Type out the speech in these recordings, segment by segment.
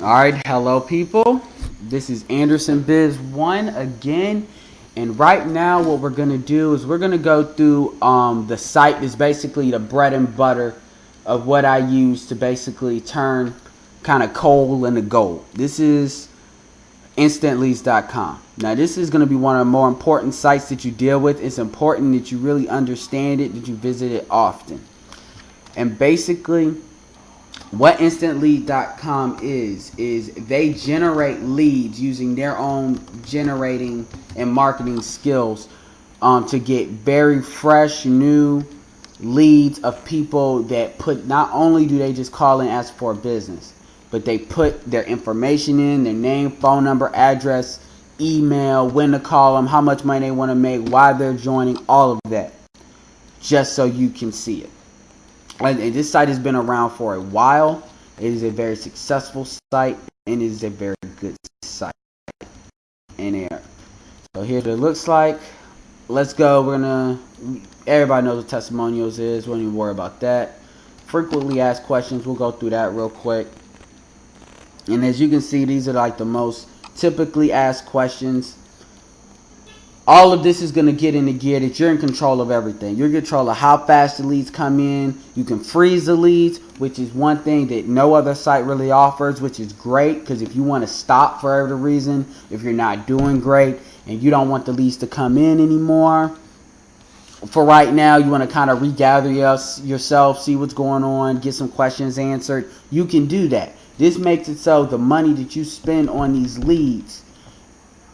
Alright, hello people. This is Anderson Biz 1 again. And right now what we're going to do is we're going to go through the site that's basically the bread and butter of what I use to basically turn kind of coal into gold. This is instantleads.com. Now this is going to be one of the more important sites that you deal with. It's important that you really understand it, that you visit it often. And basically what instantlead.com is they generate leads using their own generating and marketing skills to get very fresh new leads of people that put, not only do they just call and ask for a business, but they put their information in, their name, phone number, address, email, when to call them, how much money they want to make, why they're joining, all of that, just so you can see it. And this site has been around for a while. It is a very successful site, and it is a very good site in there. So here's what it looks like. Let's go. Everybody knows what testimonials is. We don't even worry about that. Frequently asked questions. We'll go through that real quick. And as you can see, these are like the most typically asked questions. All of this is going to get into gear that you're in control of everything. You're in control of how fast the leads come in. You can freeze the leads, which is one thing that no other site really offers, which is great, because if you want to stop for whatever reason, if you're not doing great and you don't want the leads to come in anymore, for right now, you want to kind of regather yourself, see what's going on, get some questions answered, you can do that. This makes it so the money that you spend on these leads,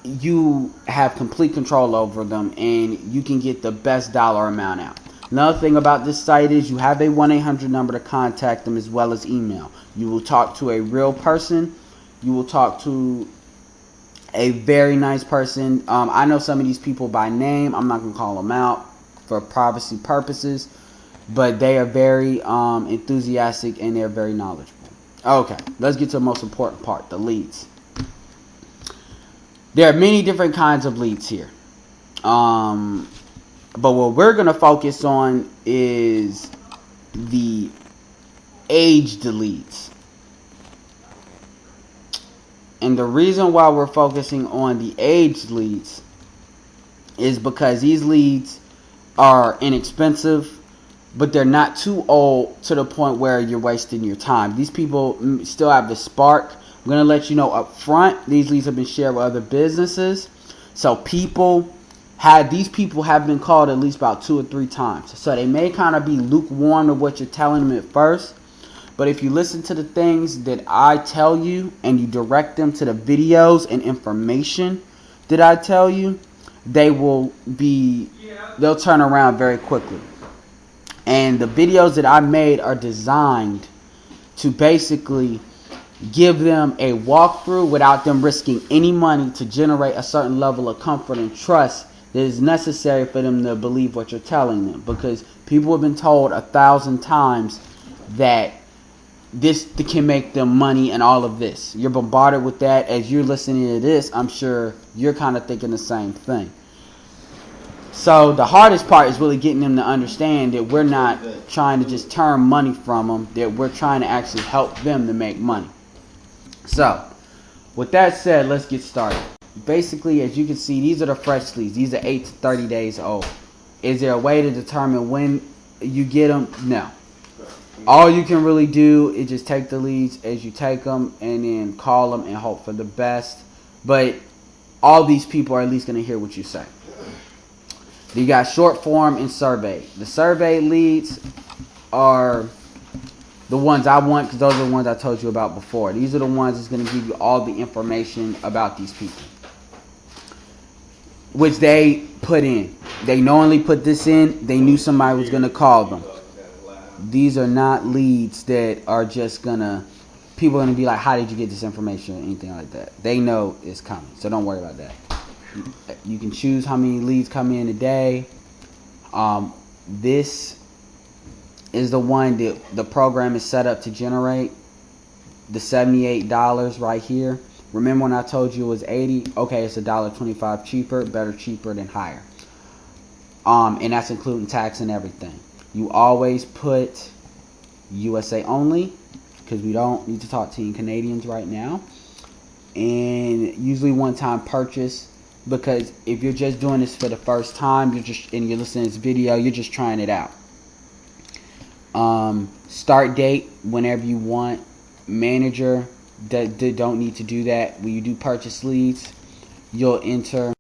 you have complete control over them, and you can get the best dollar amount out. Another thing about this site is you have a 1-800 number to contact them, as well as email. You will talk to a real person. You will talk to a very nice person. I know some of these people by name. I'm not going to call them out for privacy purposes, but they are very enthusiastic, and they're very knowledgeable. Okay, let's get to the most important part, the leads. There are many different kinds of leads here. But what we're going to focus on is the aged leads. And the reason why we're focusing on the aged leads is because these leads are inexpensive, but they're not too old to the point where you're wasting your time. These people still have the spark. I'm going to let you know up front, these leads have been shared with other businesses. So these people have been called at least about 2 or 3 times. So they may kind of be lukewarm to what you're telling them at first. But if you listen to the things that I tell you and you direct them to the videos and information that I tell you, they'll turn around very quickly. And the videos that I made are designed to basically give them a walkthrough without them risking any money to generate a certain level of comfort and trust that is necessary for them to believe what you're telling them. Because people have been told 1,000 times that this can make them money and all of this. You're bombarded with that. As you're listening to this, I'm sure you're kind of thinking the same thing. So the hardest part is really getting them to understand that we're not trying to just turn money from them, that we're trying to actually help them to make money. So, with that said, let's get started. Basically, as you can see, these are the fresh leads. These are 8 to 30 days old. Is there a way to determine when you get them? No. All you can really do is just take the leads as you take them and then call them and hope for the best. But all these people are at least going to hear what you say. You got short form and survey. The survey leads are the ones I want, because those are the ones I told you about before. These are the ones that's going to give you all the information about these people, which they put in. They knowingly put this in. They knew somebody was going to call them. These are not leads that are just going to, people are going to be like, how did you get this information or anything like that. They know it's coming, so don't worry about that. You can choose how many leads come in a day. This is the one that the program is set up to generate. The $78 right here. Remember when I told you it was $80? Okay, it's $1.25 cheaper. Better cheaper than higher. And that's including tax and everything. You always put USA only. because we don't need to talk to any Canadians right now. And usually one-time purchase, because if you're just doing this for the first time, you're listening to this video, you're just trying it out. Start date whenever you want. Manager, don't need to do that. When you do purchase leads, you'll enter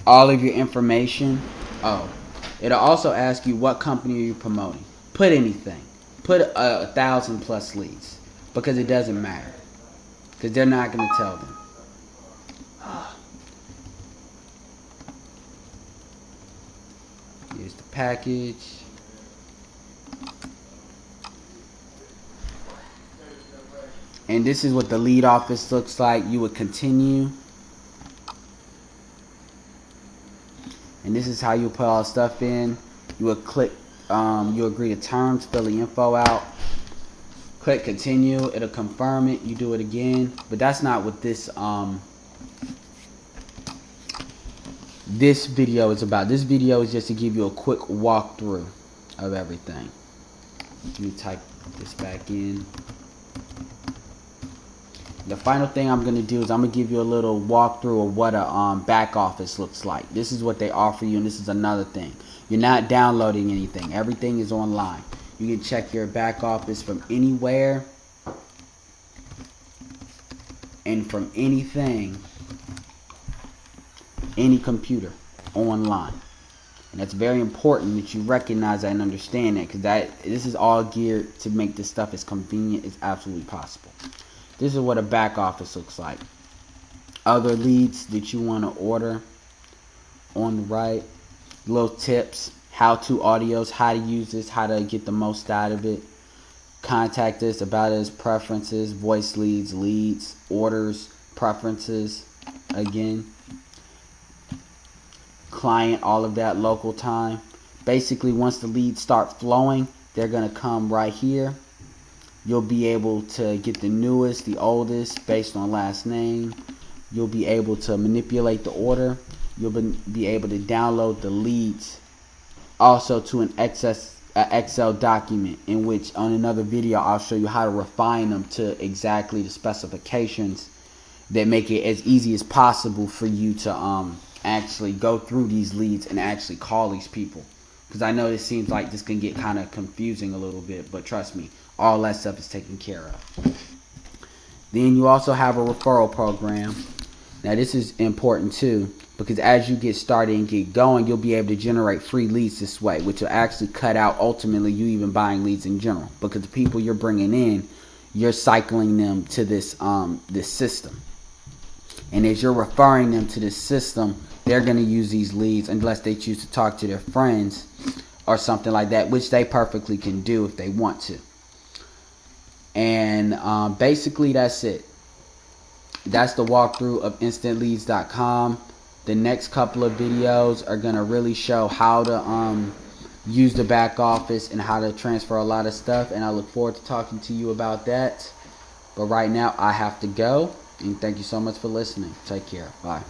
all of your information. It'll also ask you what company are you promoting. Put anything. Put 1,000+ leads, because it doesn't matter, because they're not going to tell them. Here's the package. And this is what the lead office looks like. You would continue. And this is how you put all the stuff in. You would click, you agree to terms, fill the info out. Click continue, it'll confirm it, you do it again. But that's not what this this video is about. This video is just to give you a quick walkthrough of everything. Let me type this back in. The final thing I'm going to do is I'm going to give you a little walkthrough of what a back office looks like. This is what they offer you, and this is another thing. You're not downloading anything. Everything is online. You can check your back office from anywhere and from anything, any computer, online. And that's very important that you recognize that and understand that, because this is all geared to make this stuff as convenient as absolutely possible. This is what a back office looks like. Other leads that you want to order on the right. Little tips, how-to audios, how to use this, how to get the most out of it. Contact us, about us, preferences, voice leads, orders, preferences, again. Client, all of that, local time. Basically, once the leads start flowing, they're going to come right here. You'll be able to get the newest, the oldest, based on last name. You'll be able to manipulate the order. You'll be able to download the leads also to an Excel document, in which on another video I'll show you how to refine them to exactly the specifications that make it as easy as possible for you to actually go through these leads and actually call these people. Because I know this seems like this can get kind of confusing a little bit, but trust me, all that stuff is taken care of. Then you also have a referral program. Now this is important too, because as you get started and get going, you'll be able to generate free leads this way, which will actually cut out ultimately you even buying leads in general, because the people you're bringing in, you're cycling them to this this system. And as you're referring them to this system, they're going to use these leads unless they choose to talk to their friends or something like that, which they perfectly can do if they want to. And basically that's it. That's the walkthrough of instantleads.com. The next couple of videos are going to really show how to use the back office and how to transfer a lot of stuff. And I look forward to talking to you about that. But right now I have to go. And thank you so much for listening. Take care. Bye.